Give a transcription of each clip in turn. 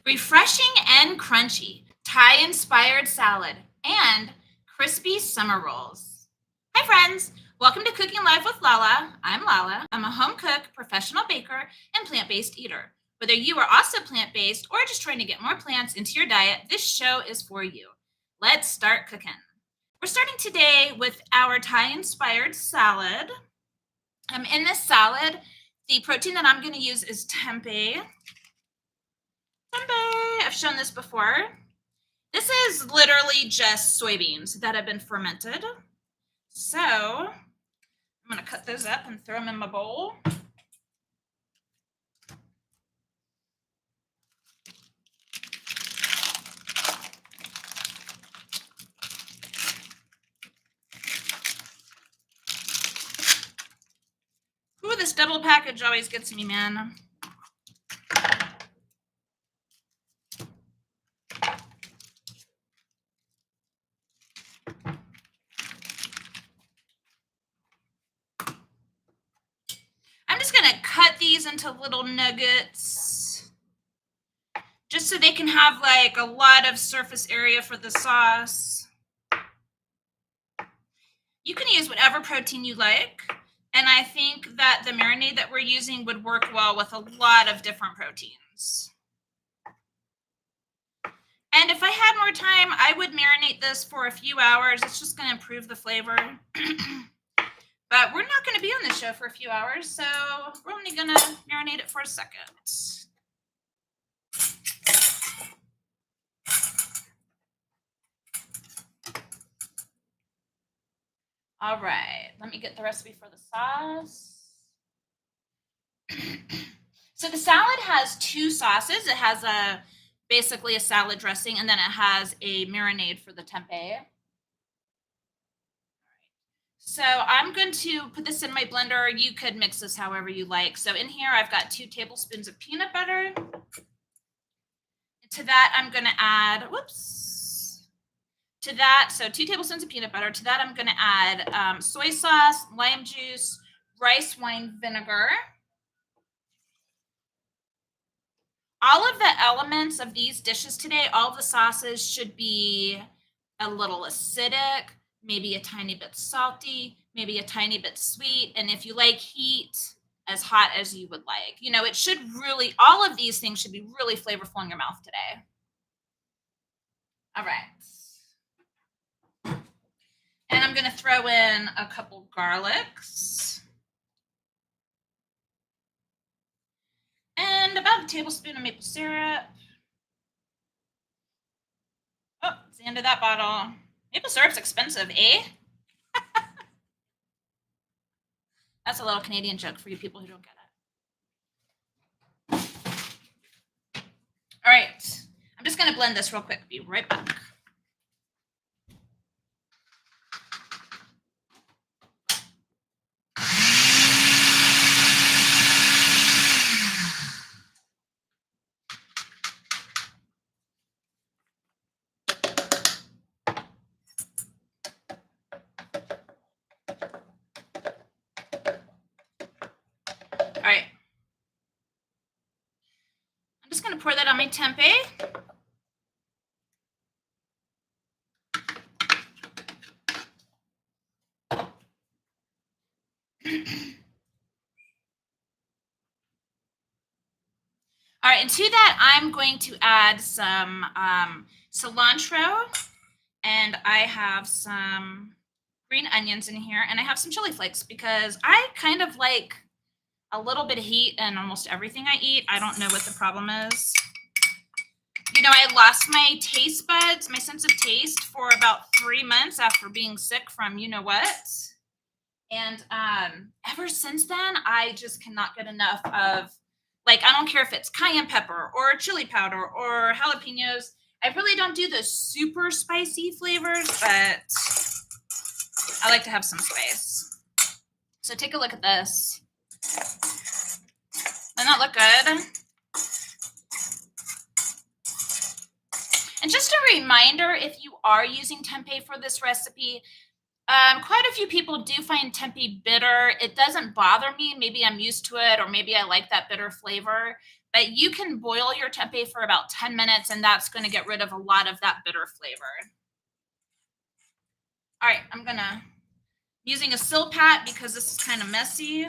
Refreshing and crunchy, Thai-inspired salad, and crispy summer rolls. Hi friends, welcome to Cooking Live with Lala. I'm Lala. I'm a home cook, professional baker, and plant-based eater. Whether you are also plant-based or just trying to get more plants into your diet, this show is for you. Let's start cooking. We're starting today with our Thai-inspired salad. In this salad, the protein that I'm going to use is tempeh. I've shown this before. This is literally just soybeans that have been fermented. So I'm going to cut those up and throw them in my bowl. Ooh, this double package always gets me, man. I'm just going to cut these into little nuggets just so they can have like a lot of surface area for the sauce. You can use whatever protein you like, and I think that the marinade that we're using would work well with a lot of different proteins. And if I had more time, I would marinate this for a few hours. It's just going to improve the flavor. But we're not going to be on this show for a few hours, so we're only going to marinate it for a second. All right, let me get the recipe for the sauce. So the salad has two sauces. It has basically a salad dressing, and then it has a marinade for the tempeh. So I'm going to put this in my blender. You could mix this however you like. So in here, I've got 2 tablespoons of peanut butter. To that, I'm going to add, so 2 tablespoons of peanut butter. To that, I'm going to add soy sauce, lime juice, rice wine vinegar. All of the elements of these dishes today, all of the sauces should be a little acidic, maybe a tiny bit salty, maybe a tiny bit sweet. And if you like heat, as hot as you would like. You know, it should really, all of these things should be really flavorful in your mouth today. All right. And I'm going to throw in a couple garlics. And about a tablespoon of maple syrup. Oh, it's the end of that bottle. Maple syrup's expensive, eh? That's a little Canadian joke for you people who don't get it. All right. I'm just going to blend this real quick. Be right back. All right. I'm just going to pour that on my tempeh. All right, and to that, I'm going to add some cilantro, and I have some green onions in here, and I have some chili flakes because I kind of like a little bit of heat in almost everything I eat. I don't know what the problem is. You know, I lost my taste buds, my sense of taste for about 3 months after being sick from you know what. And ever since then, I just cannot get enough of, like, I don't care if it's cayenne pepper or chili powder or jalapenos. I really don't do the super spicy flavors, but I like to have some spice. So take a look at this. Doesn't that look good? And just a reminder, if you are using tempeh for this recipe, quite a few people do find tempeh bitter. It doesn't bother me. Maybe I'm used to it, or maybe I like that bitter flavor. But you can boil your tempeh for about 10 minutes, and that's going to get rid of a lot of that bitter flavor. All right, I'm gonna using a silpat because this is kind of messy.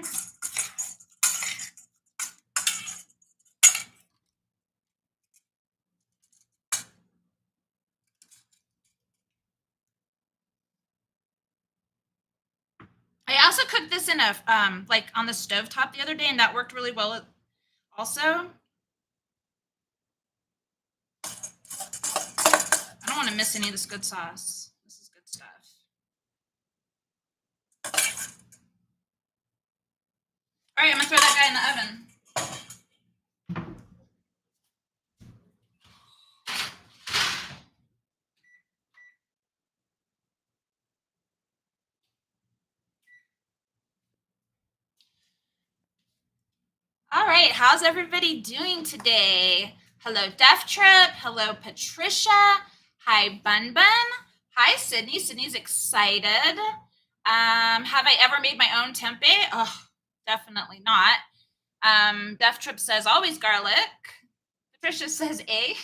I also cooked this in a like on the stovetop the other day, and that worked really well also. I don't want to miss any of this good sauce. This is good stuff. All right, I'm gonna throw that guy in the oven. All right, how's everybody doing today? Hello, Def Trip. Hello, Patricia. Hi, Bun Bun. Hi, Sydney. Sydney's excited. Have I ever made my own tempeh? Oh, definitely not. Def Trip says always garlic. Patricia says A.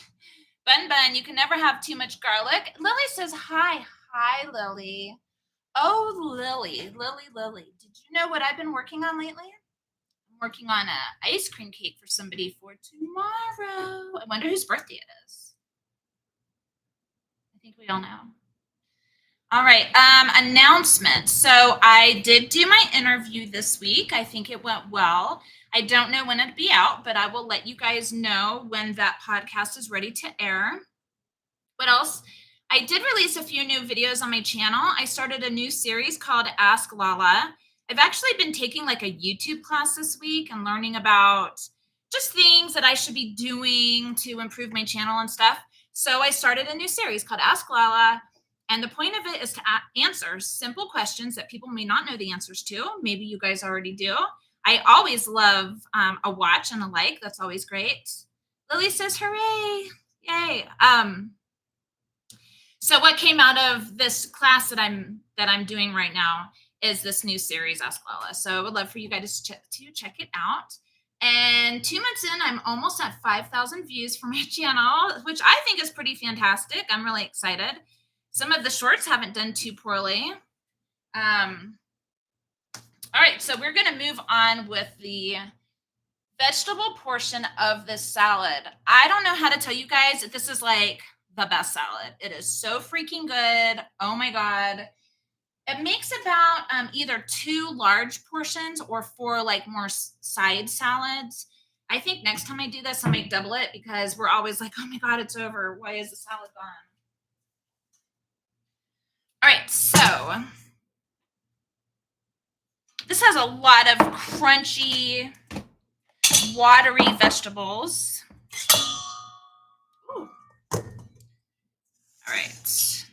Bun Bun, you can never have too much garlic. Lily says hi. Hi, Lily. Oh, Lily. Did you know what I've been working on lately? I'm working on an ice cream cake for somebody for tomorrow. I wonder whose birthday it is. I think we all know. All right, announcement. So I did do my interview this week. I think it went well. I don't know when it'll be out, but I will let you guys know when that podcast is ready to air. What else? I did release a few new videos on my channel. I started a new series called Ask Lala. I've actually been taking like a YouTube class this week and learning about just things that I should be doing to improve my channel and stuff. So I started a new series called Ask Lala. And the point of it is to answer simple questions that people may not know the answers to. Maybe you guys already do. I always love a watch and a like. That's always great. Lily says, hooray. Yay. So what came out of this class that I'm doing right now is this new series, Ask Lala. So I would love for you guys to check it out. And 2 months in, I'm almost at 5,000 views for my channel, which I think is pretty fantastic. I'm really excited. Some of the shorts haven't done too poorly. All right, so we're going to move on with the vegetable portion of this salad. I don't know how to tell you guys if this is like the best salad. It is so freaking good. Oh my God. It makes about either 2 large portions or 4 like more side salads. I think next time I do this, I might double it because we're always like, oh my God, it's over. Why is the salad gone? All right, so this has a lot of crunchy, watery vegetables. Ooh. All right.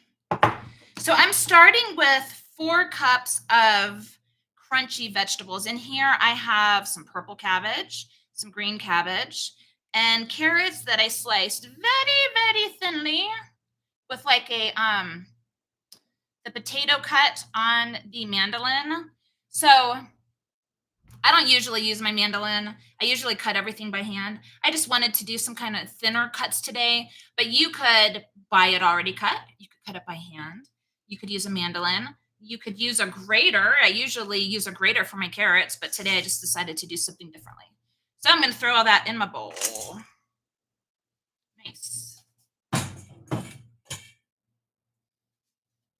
So I'm starting with 4 cups of crunchy vegetables. In here, I have some purple cabbage, some green cabbage, and carrots that I sliced very, very thinly with like the potato cut on the mandolin. So I don't usually use my mandolin. I usually cut everything by hand. I just wanted to do some kind of thinner cuts today, but you could buy it already cut. You could cut it by hand. You could use a mandolin. You could use a grater. I usually use a grater for my carrots, but today I just decided to do something differently. So I'm going to throw all that in my bowl. Nice.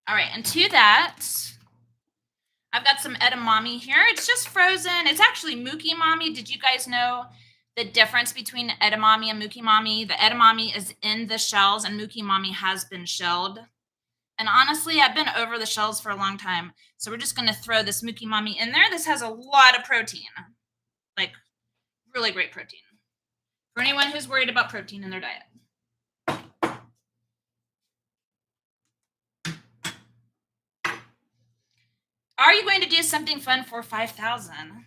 All right, and to that, I've got some edamame here. It's just frozen. It's actually mukimami. Did you guys know the difference between edamame and mukimami? The edamame is in the shells and mukimami has been shelled. And honestly, I've been over the shells for a long time. So we're just going to throw this mukimami in there. This has a lot of protein, like really great protein for anyone who's worried about protein in their diet. Are you going to do something fun for 5,000? I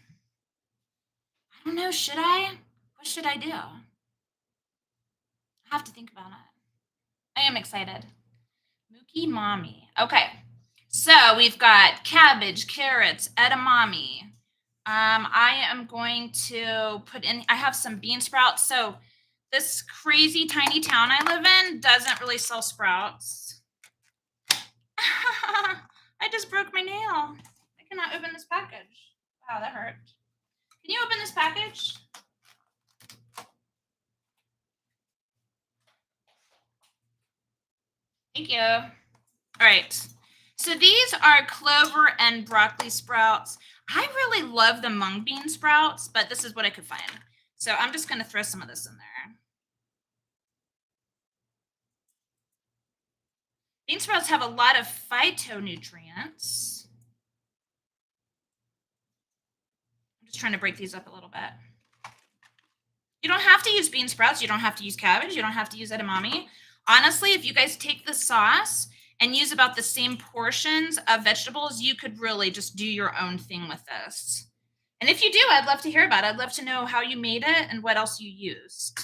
don't know. Should I? What should I do? I have to think about it. I am excited. Mukimami. Okay. So we've got cabbage, carrots, edamame, I am going to put in, I have some bean sprouts. So this crazy tiny town I live in doesn't really sell sprouts. I just broke my nail. I cannot open this package. Wow, that hurt. Can you open this package? Thank you. All right. So these are clover and broccoli sprouts. I really love the mung bean sprouts, but this is what I could find. So I'm just going to throw some of this in there. Bean sprouts have a lot of phytonutrients. I'm just trying to break these up a little bit. You don't have to use bean sprouts. You don't have to use cabbage. You don't have to use edamame. Honestly, if you guys take the sauce and use about the same portions of vegetables, you could really just do your own thing with this. And if you do, I'd love to hear about it. I'd love to know how you made it and what else you used.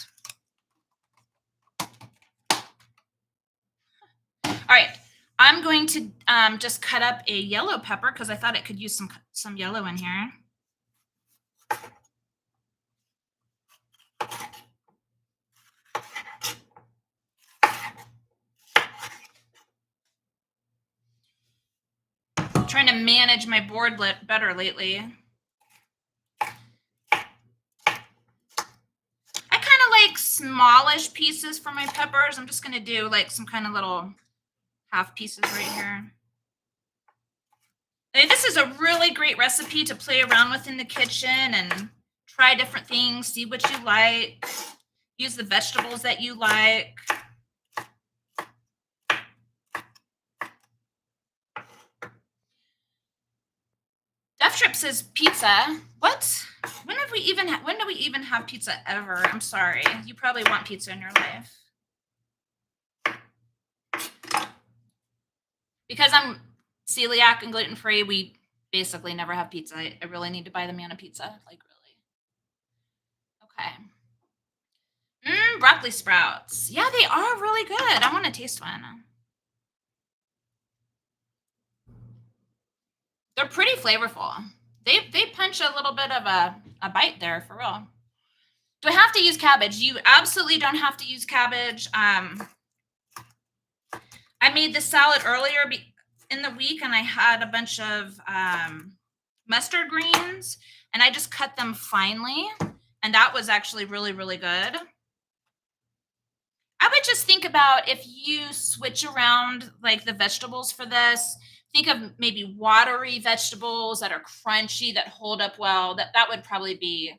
All right, I'm going to just cut up a yellow pepper because I thought it could use some yellow in here. I'm trying to manage my board better lately. I kind of like smallish pieces for my peppers. I'm just going to do like some kind of little half pieces right here. This is a really great recipe to play around with in the kitchen and try different things, see what you like, use the vegetables that you like. Death Trip says pizza. What? When do we even have pizza ever? I'm sorry. You probably want pizza in your life. Because I'm celiac and gluten-free, we basically never have pizza. I really need to buy the man a pizza, like really. Okay. Broccoli sprouts. Yeah, they are really good. I want to taste one. They're pretty flavorful. They punch a little bit of a bite there, for real. Do I have to use cabbage? You absolutely don't have to use cabbage. I made this salad earlier in the week, and I had a bunch of mustard greens, and I just cut them finely, and that was actually really, really good. I would just think about if you switch around like the vegetables for this. Think of maybe watery vegetables that are crunchy, that hold up well. That would probably be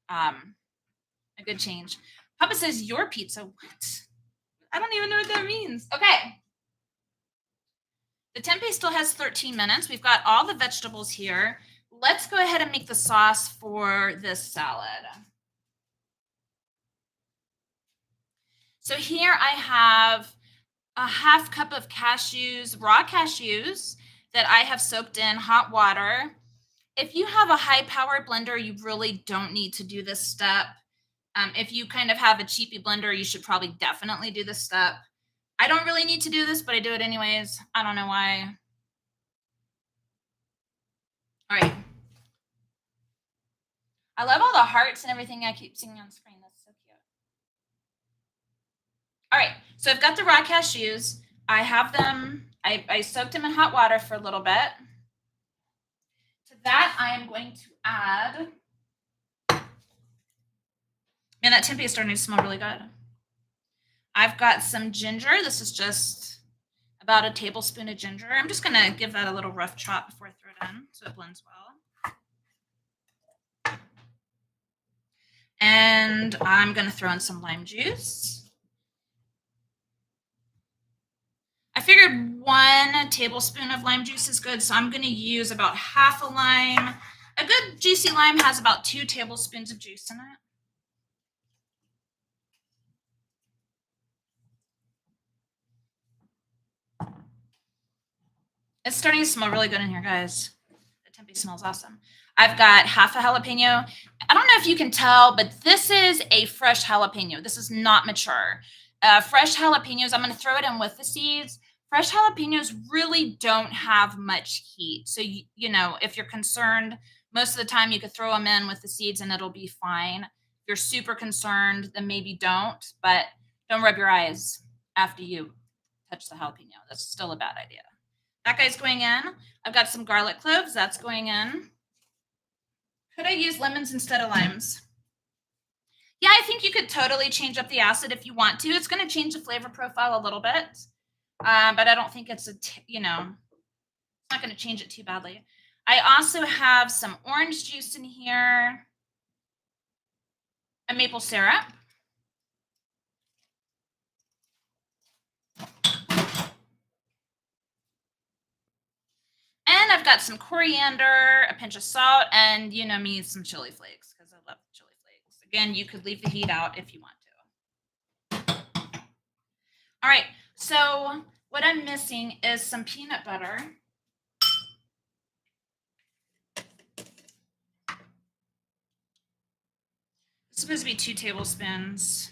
a good change. Papa says your pizza. What? I don't even know what that means. Okay. The tempeh still has 13 minutes. We've got all the vegetables here. Let's go ahead and make the sauce for this salad. So here I have a half cup of cashews, raw cashews that I have soaked in hot water. If you have a high powered blender, you really don't need to do this step. If you kind of have a cheapy blender, you should probably definitely do this step. I don't really need to do this, but I do it anyways. I don't know why. All right. I love all the hearts and everything I keep seeing on screen. That's so cute. All right, so I've got the raw cashews. I have them, I soaked them in hot water for a little bit. To that, I am going to add, man, that tempeh is starting to smell really good. I've got some ginger. This is just about a tablespoon of ginger. I'm just going to give that a little rough chop before I throw it in so it blends well. And I'm going to throw in some lime juice. I figured 1 tablespoon of lime juice is good, so I'm going to use about half a lime. A good juicy lime has about 2 tablespoons of juice in it. It's starting to smell really good in here, guys. The tempeh smells awesome. I've got half a jalapeno. I don't know if you can tell, but this is a fresh jalapeno. This is not mature. Fresh jalapenos, I'm going to throw it in with the seeds. Fresh jalapenos really don't have much heat. So, you know, if you're concerned Most of the time you could throw them in with the seeds and it'll be fine. If you're super concerned, then maybe don't, but don't rub your eyes after you touch the jalapeno. That's still a bad idea. That guy's going in. I've got some garlic cloves. That's going in. Could I use lemons instead of limes? Yeah, I think you could totally change up the acid if you want to. It's going to change the flavor profile a little bit, but I don't think it's it's not going to change it too badly. I also have some orange juice in here, a maple syrup. And I've got some coriander, a pinch of salt, and you know me, some chili flakes because I love chili flakes. Again, you could leave the heat out if you want to. All right, so what I'm missing is some peanut butter. It's supposed to be 2 tablespoons.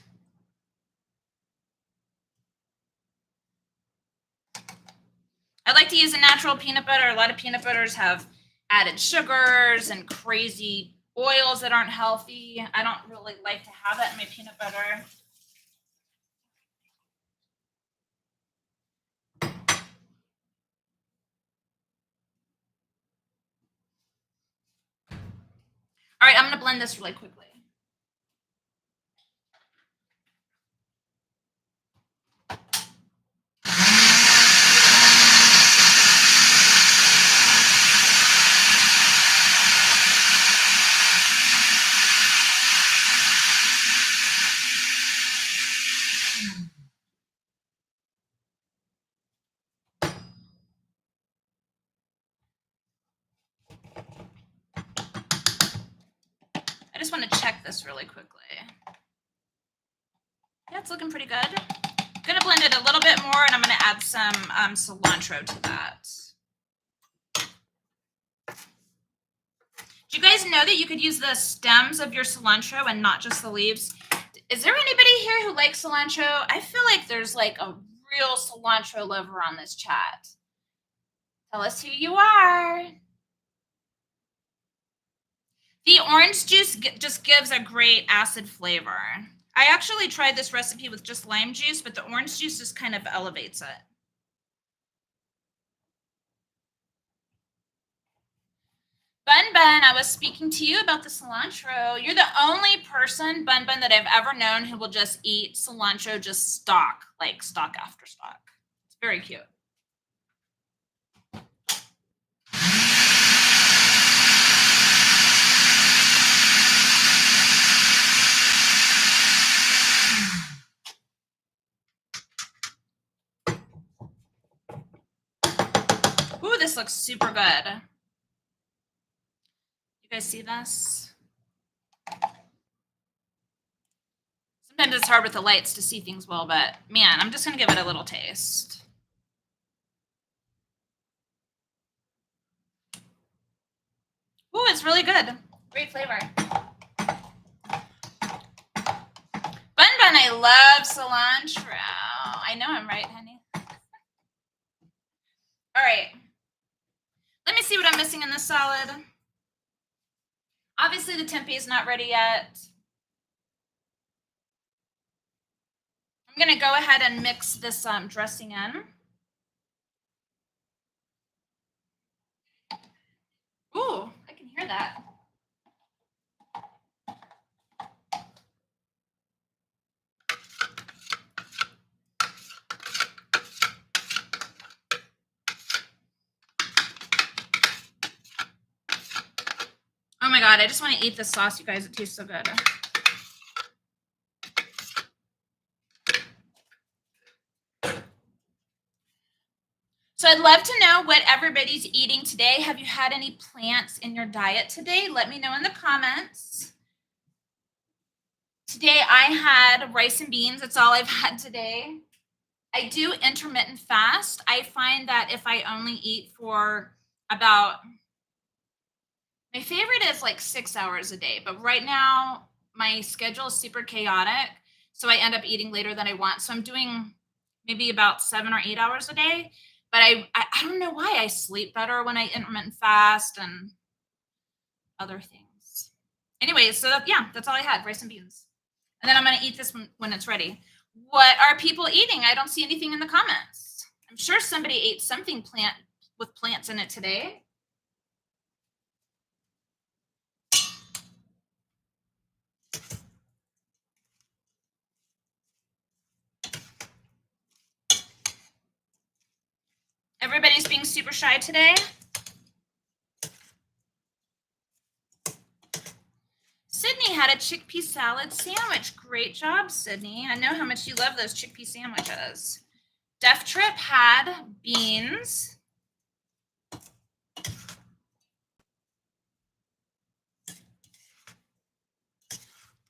I like to use a natural peanut butter. A lot of peanut butters have added sugars and crazy oils that aren't healthy. I don't really like to have that in my peanut butter. All right, I'm going to blend this really quickly. I just want to check this really quickly. Yeah, it's looking pretty good. I'm going to blend it a little bit more, and I'm going to add some cilantro to that. Do you guys know that you could use the stems of your cilantro and not just the leaves? Is there anybody here who likes cilantro? I feel like there's like a real cilantro lover on this chat. Tell us who you are. The orange juice just gives a great acid flavor. I actually tried this recipe with just lime juice, but the orange juice just kind of elevates it. Bun Bun, I was speaking to you about the cilantro. You're the only person, Bun Bun, that I've ever known who will just eat cilantro just stock, like stock after stock. It's very cute. Ooh, this looks super good. You guys see this? Sometimes it's hard with the lights to see things well, but man, I'm just gonna give it a little taste. Ooh, it's really good. Great flavor. Bun Bun, I love cilantro. I know I'm right, honey. All right. Let me see what I'm missing in this salad. Obviously, the tempeh is not ready yet. I'm going to go ahead and mix this dressing in. Ooh, I can hear that. Oh my God, I just want to eat this sauce, you guys. It tastes so good. So I'd love to know what everybody's eating today. Have you had any plants in your diet today? Let me know in the comments. Today I had rice and beans. That's all I've had today. I do intermittent fast. I find that if I only eat for about, my favorite is like 6 hours a day, but right now my schedule is super chaotic. So I end up eating later than I want. So I'm doing maybe about 7 or 8 hours a day. But I don't know why I sleep better when I intermittent fast, and other things. Anyways, so yeah, that's all I had, rice and beans. And then I'm going to eat this when it's ready. What are people eating? I don't see anything in the comments. I'm sure somebody ate something with plants in it today. Everybody's being super shy today. Sydney had a chickpea salad sandwich. Great job, Sydney. I know how much you love those chickpea sandwiches. Def Trip had beans.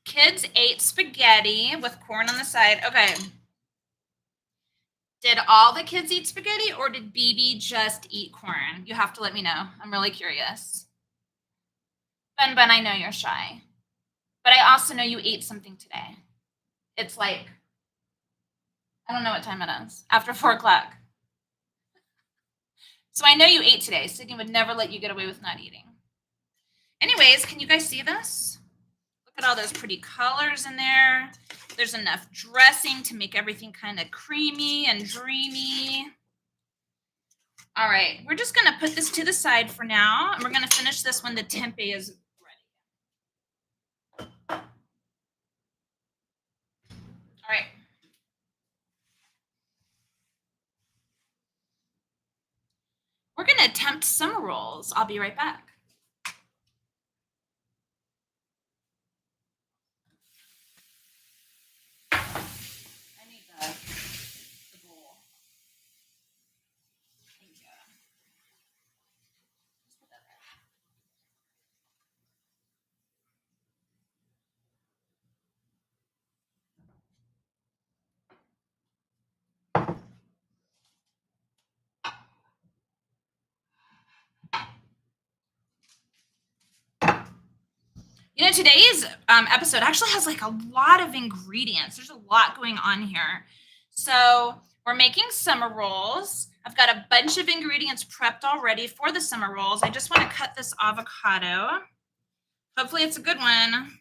Kids ate spaghetti with corn on the side. Okay. Did all the kids eat spaghetti or did BB just eat corn? You have to let me know. I'm really curious. Bun, I know you're shy. But I also know you ate something today. It's like, I don't know what time it is. After 4 o'clock. So I know you ate today. Sydney would never let you get away with not eating. Anyways, can you guys see this? Look at all those pretty colors in there. There's enough dressing to make everything kind of creamy and dreamy. All right, we're just gonna put this to the side for now, and we're gonna finish this when the tempeh is ready. All right. We're gonna attempt summer rolls. I'll be right back. I need the bowl. Thank you. Just put that there. You know, today's episode actually has like a lot of ingredients. There's a lot going on here. So we're making summer rolls. I've got a bunch of ingredients prepped already for the summer rolls. I just want to cut this avocado. Hopefully it's a good one.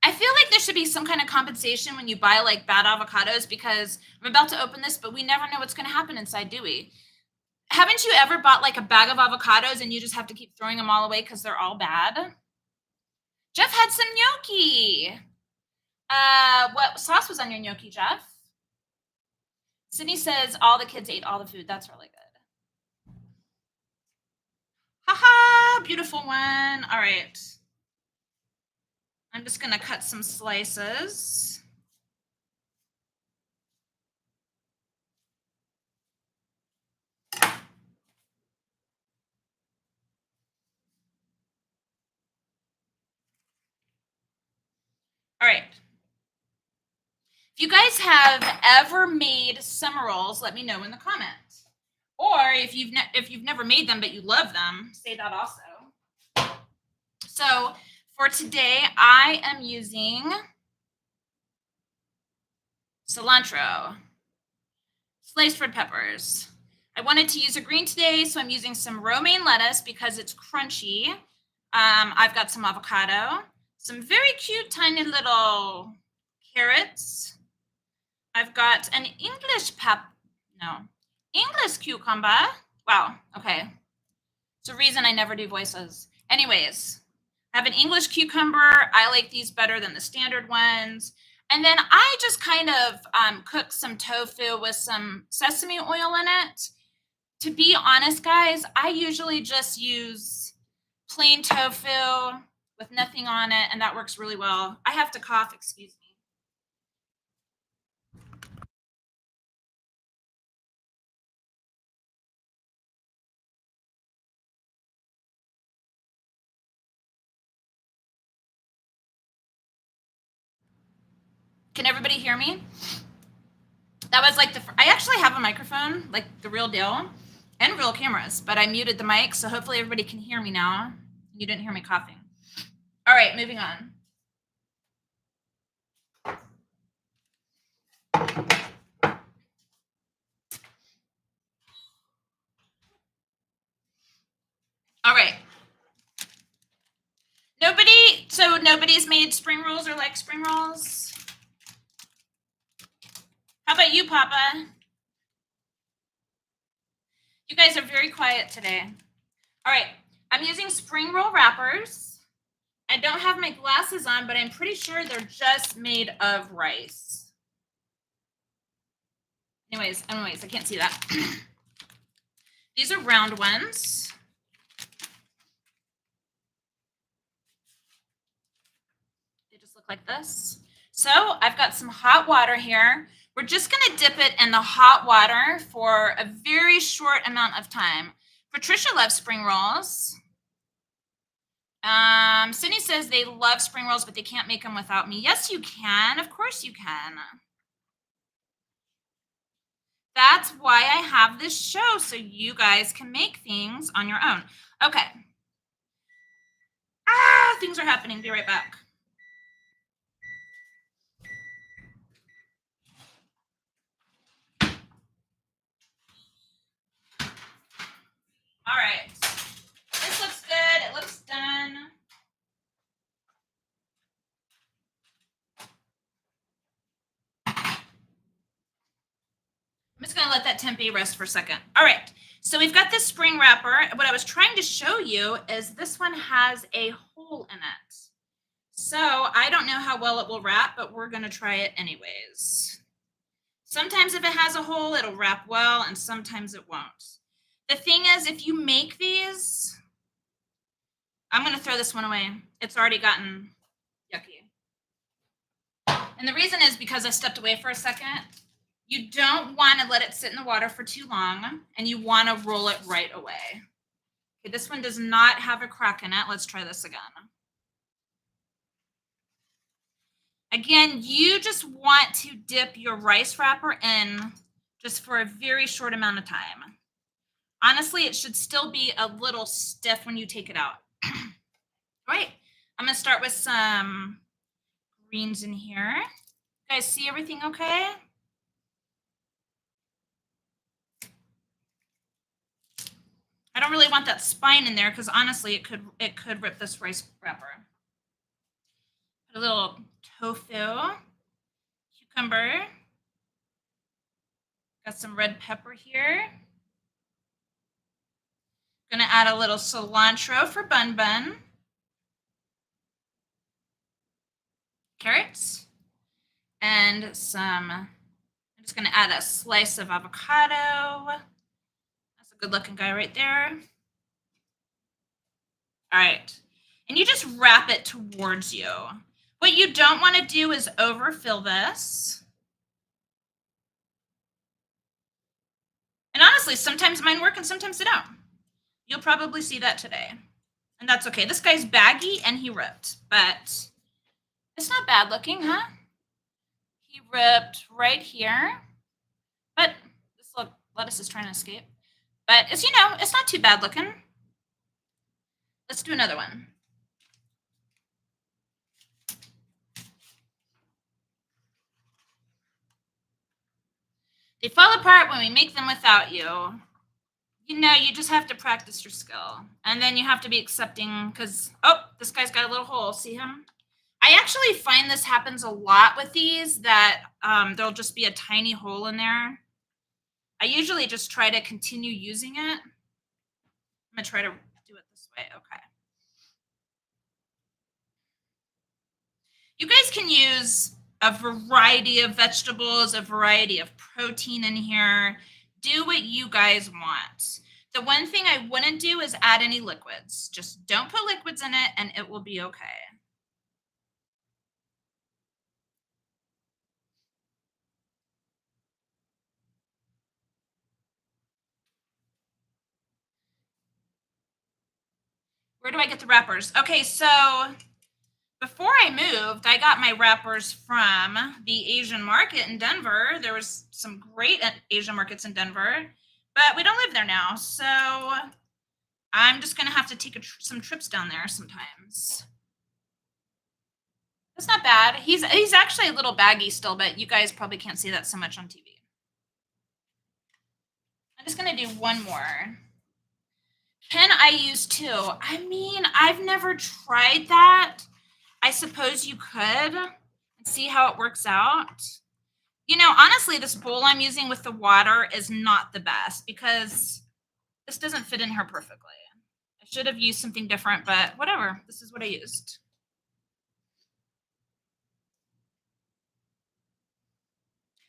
I feel like there should be some kind of compensation when you buy like bad avocados, because I'm about to open this, but we never know what's going to happen inside, do we? Haven't you ever bought like a bag of avocados and you just have to keep throwing them all away because they're all bad? Jeff had some gnocchi. What sauce was on your gnocchi, Jeff? Sydney says all the kids ate all the food. That's really good. Haha, beautiful one. All right. I'm just going to cut some slices. All right. If you guys have ever made summer rolls, let me know in the comments. Or if you've never made them but you love them, say that also. So for today, I am using cilantro, sliced red peppers. I wanted to use a green today, so I'm using some romaine lettuce because it's crunchy. I've got some avocado, some very cute tiny little carrots. I've got an English cucumber. Wow, okay. It's a reason I never do voices. Anyways, I have an English cucumber. I like these better than the standard ones. And then I just kind of cook some tofu with some sesame oil in it. To be honest, guys, I usually just use plain tofu with nothing on it, and that works really well. I have to cough, excuse me. Can everybody hear me? That was like I actually have a microphone, like the real deal, and real cameras, but I muted the mic, so hopefully everybody can hear me now. You didn't hear me coughing. All right, moving on. All right. Nobody's made spring rolls or like spring rolls? How about you, Papa? You guys are very quiet today. All right, I'm using spring roll wrappers. I don't have my glasses on, but I'm pretty sure they're just made of rice. Anyways, I can't see that. These are round ones. They just look like this. So I've got some hot water here. We're just going to dip it in the hot water for a very short amount of time. Patricia loves spring rolls. Sydney says they love spring rolls, but they can't make them without me. Yes, you can. Of course you can. That's why I have this show, so you guys can make things on your own. Okay. Things are happening. Be right back. All right. This looks good. It looks done. I'm just going to let that tempeh rest for a second. All right. So we've got this spring wrapper. What I was trying to show you is this one has a hole in it. So I don't know how well it will wrap, but we're going to try it anyways. Sometimes if it has a hole, it'll wrap well, and sometimes it won't. The thing is, if you make these, I'm going to throw this one away. It's already gotten yucky. And the reason is because I stepped away for a second. You don't want to let it sit in the water for too long, and you want to roll it right away. Okay, this one does not have a crack in it. Let's try this again. Again, you just want to dip your rice wrapper in just for a very short amount of time. Honestly, it should still be a little stiff when you take it out. All right, I'm going to start with some greens in here. You guys see everything okay? I don't really want that spine in there because honestly, it could rip this rice wrapper. Put a little tofu, cucumber. Got some red pepper here. Gonna add a little cilantro for bun bun. Carrots. And I'm just gonna add a slice of avocado. That's a good looking guy right there. All right. And you just wrap it towards you. What you don't want to do is overfill this. And honestly, sometimes mine work and sometimes they don't. You'll probably see that today. And that's okay. This guy's baggy and he ripped, but it's not bad looking, huh? He ripped right here. But this lettuce is trying to escape. But it's, it's not too bad looking. Let's do another one. They fall apart when we make them without you. You just have to practice your skill. And then you have to be accepting because, this guy's got a little hole. See him? I actually find this happens a lot with these, that there'll just be a tiny hole in there. I usually just try to continue using it. I'm going to try to do it this way. Okay. You guys can use a variety of vegetables, a variety of protein in here. Do what you guys want. The one thing I wouldn't do is add any liquids. Just don't put liquids in it and it will be okay. Where do I get the wrappers? Okay, so before I moved, I got my wrappers from the Asian market in Denver. There was some great Asian markets in Denver, but we don't live there now. So I'm just going to have to take some trips down there sometimes. That's not bad. He's actually a little baggy still, but you guys probably can't see that so much on TV. I'm just going to do one more. Pen I use too. I mean, I've never tried that. I suppose you could and see how it works out. You know, honestly, this bowl I'm using with the water is not the best because this doesn't fit in here perfectly. I should have used something different, but whatever. This is what I used.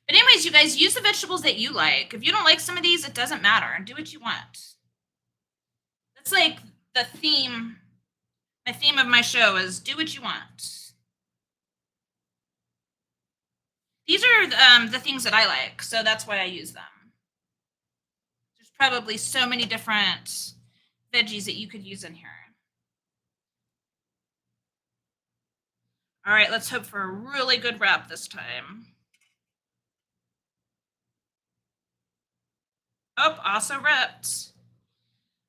But anyways, you guys use the vegetables that you like. If you don't like some of these, it doesn't matter. Do what you want. That's like the theme. My theme of my show is do what you want. These are the things that I like, so that's why I use them. There's probably so many different veggies that you could use in here. All right, let's hope for a really good wrap this time. Oh, also ripped.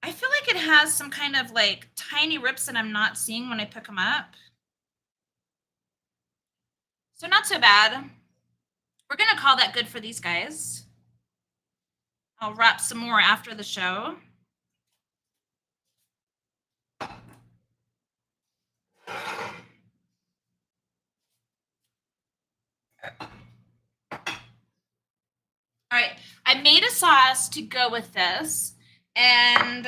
I feel like it has some kind of like tiny rips that I'm not seeing when I pick them up. So not so bad. We're gonna call that good for these guys. I'll wrap some more after the show. All right, I made a sauce to go with this, and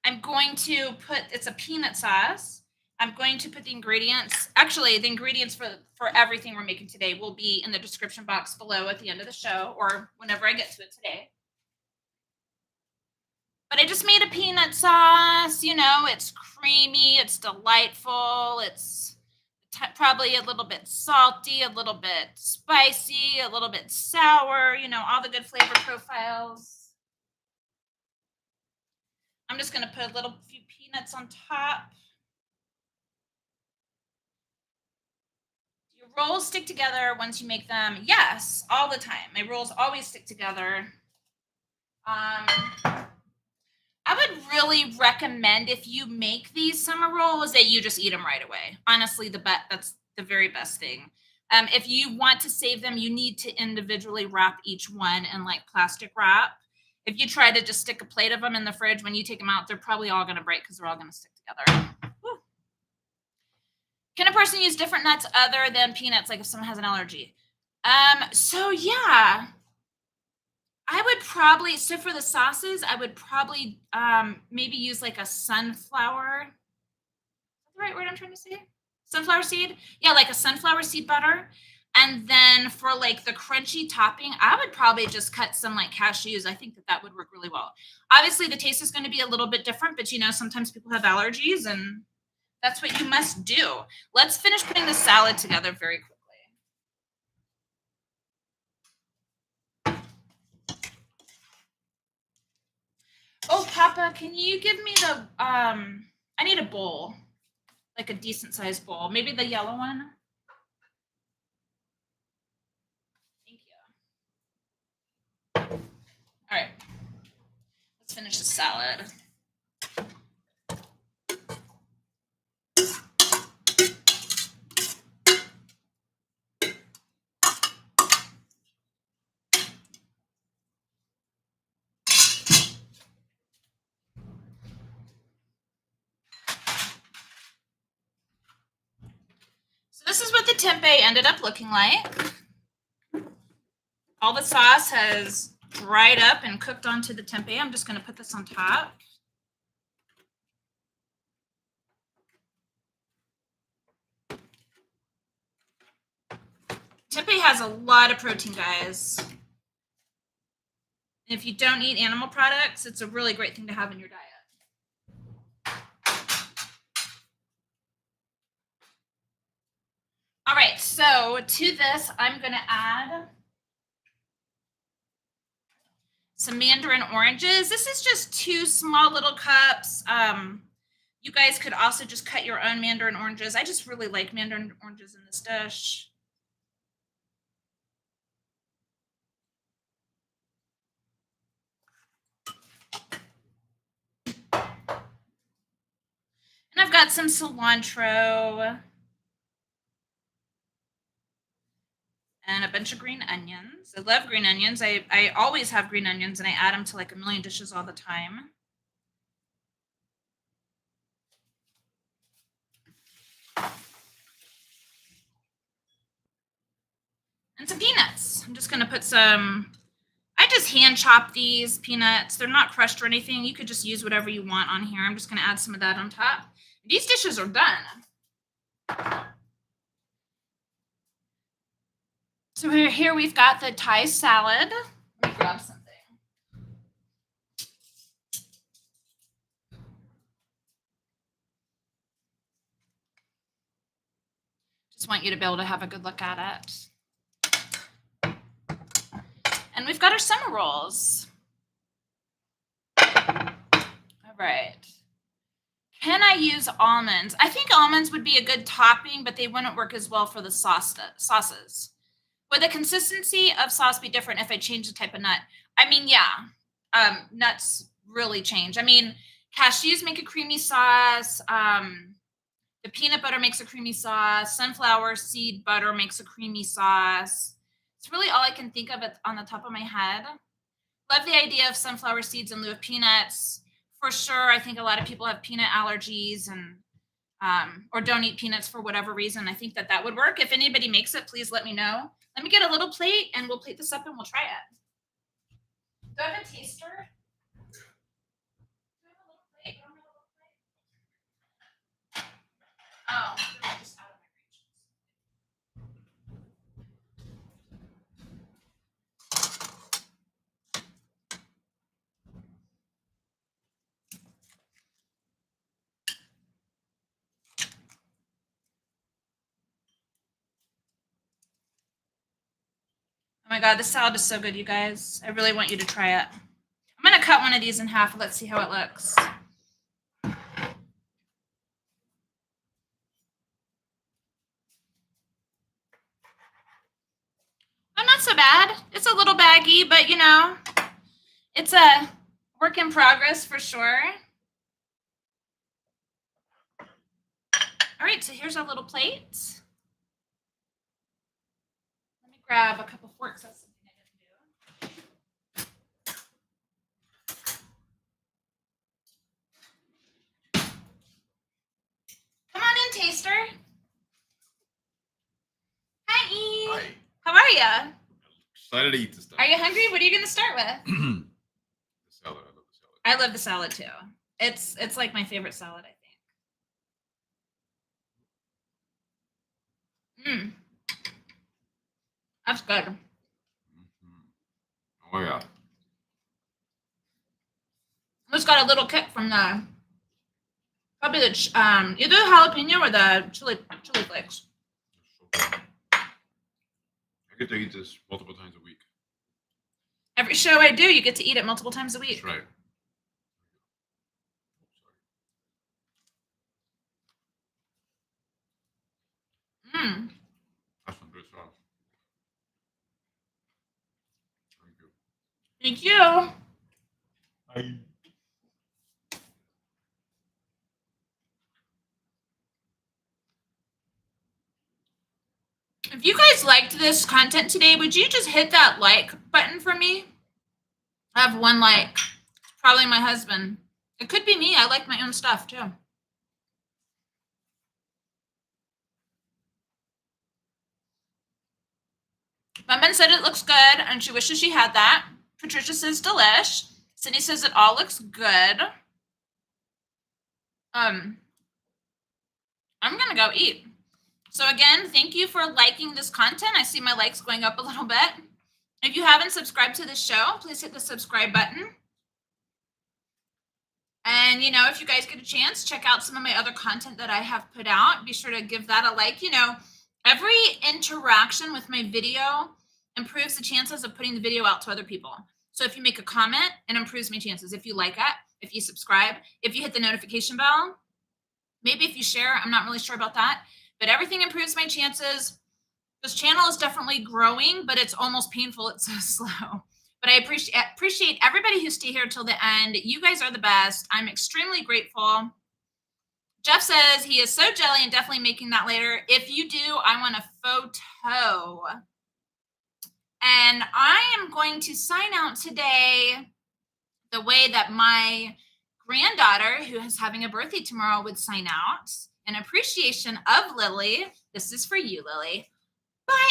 I'm going to put, it's a peanut sauce. I'm going to put the ingredients, actually the ingredients for everything we're making today will be in the description box below at the end of the show or whenever I get to it today. But I just made a peanut sauce, you know, it's creamy, it's delightful, it's probably a little bit salty, a little bit spicy, a little bit sour, you know, all the good flavor profiles. I'm just going to put a little few peanuts on top. Do your rolls stick together once you make them? Yes, all the time. My rolls always stick together. I would really recommend if you make these summer rolls that you just eat them right away. Honestly, that's the very best thing. If you want to save them, you need to individually wrap each one in like plastic wrap. If you try to just stick a plate of them in the fridge, when you take them out, they're probably all going to break because they're all going to stick together. Woo. Can a person use different nuts other than peanuts, like if someone has an allergy? So yeah, I would probably, so for the sauces, I would probably maybe use like a sunflower. Is that the right word I'm trying to say? Sunflower seed? Yeah, like a sunflower seed butter. And then for like the crunchy topping, I would probably just cut some like cashews. I think that that would work really well. Obviously, the taste is going to be a little bit different, but you know, sometimes people have allergies and that's what you must do. Let's finish putting the salad together very quickly. Oh, Papa, can you give me the I need a bowl, like a decent sized bowl, maybe the yellow one. Thank you. All right, let's finish the salad. So this is what the tempeh ended up looking like. All the sauce has dried up and cooked onto the tempeh. I'm just going to put this on top. Tempeh has a lot of protein, guys. And if you don't eat animal products, it's a really great thing to have in your diet. All right, so to this, I'm going to add some mandarin oranges. This is just 2 small little cups. You guys could also just cut your own mandarin oranges. I just really like mandarin oranges in this dish. And I've got some cilantro and a bunch of green onions. I love green onions. I always have green onions and I add them to like a million dishes all the time. And some peanuts. I'm just going to put some, I just hand chop these peanuts. They're not crushed or anything. You could just use whatever you want on here. I'm just going to add some of that on top. These dishes are done. So here we've got the Thai salad. Let me grab something. Just want you to be able to have a good look at it. And we've got our summer rolls. All right. Can I use almonds? I think almonds would be a good topping, but they wouldn't work as well for the sauces. Would the consistency of sauce be different if I change the type of nut? I mean, yeah. Nuts really change. I mean, cashews make a creamy sauce. The peanut butter makes a creamy sauce. Sunflower seed butter makes a creamy sauce. It's really all I can think of on the top of my head. Love the idea of sunflower seeds in lieu of peanuts. For sure, I think a lot of people have peanut allergies and or don't eat peanuts for whatever reason. I think that would work. If anybody makes it, please let me know. Let me get a little plate and we'll plate this up and we'll try it. Do I have a taster? Do I have a little plate? Do I have a little plate? Oh, they're just out of my reach. Oh my God, this salad is so good, you guys. I really want you to try it. I'm going to cut one of these in half. Let's see how it looks. Oh, not so bad. It's a little baggy, but you know, it's a work in progress for sure. All right, so here's our little plate. Let me grab a couple forks. That's something I didn't do. Come on in, taster. Hi. Hi. How are you? Excited to eat this stuff. Are you hungry? What are you going to start with? The salad. I love the salad. I love the salad too. It's like my favorite salad, I think. That's good. Oh yeah. It's got a little kick from the probably the either the jalapeno or the chili flakes. I get to eat this multiple times a week. Every show I do, you get to eat it multiple times a week. That's right. That's some good sauce. Thank you. Hi. If you guys liked this content today, would you just hit that like button for me? I have one like. It's probably my husband. It could be me. I like my own stuff too. Mama said it looks good and she wishes she had that. Patricia says delish. Cindy says it all looks good. I'm gonna go eat. So again, thank you for liking this content. I see my likes going up a little bit. If you haven't subscribed to this show, please hit the subscribe button. And, you know, if you guys get a chance, check out some of my other content that I have put out. Be sure to give that a like. You know, every interaction with my video improves the chances of putting the video out to other people. So if you make a comment, it improves my chances. If you like it, if you subscribe, if you hit the notification bell, maybe if you share, I'm not really sure about that, but everything improves my chances. This channel is definitely growing, but it's almost painful. It's so slow. But I appreciate everybody who stay here till the end. You guys are the best. I'm extremely grateful. Jeff says he is so jelly and definitely making that later. If you do, I want a photo. And I am going to sign out today the way that my granddaughter, who is having a birthday tomorrow, would sign out. In appreciation of Lily. This is for you, Lily. Bye.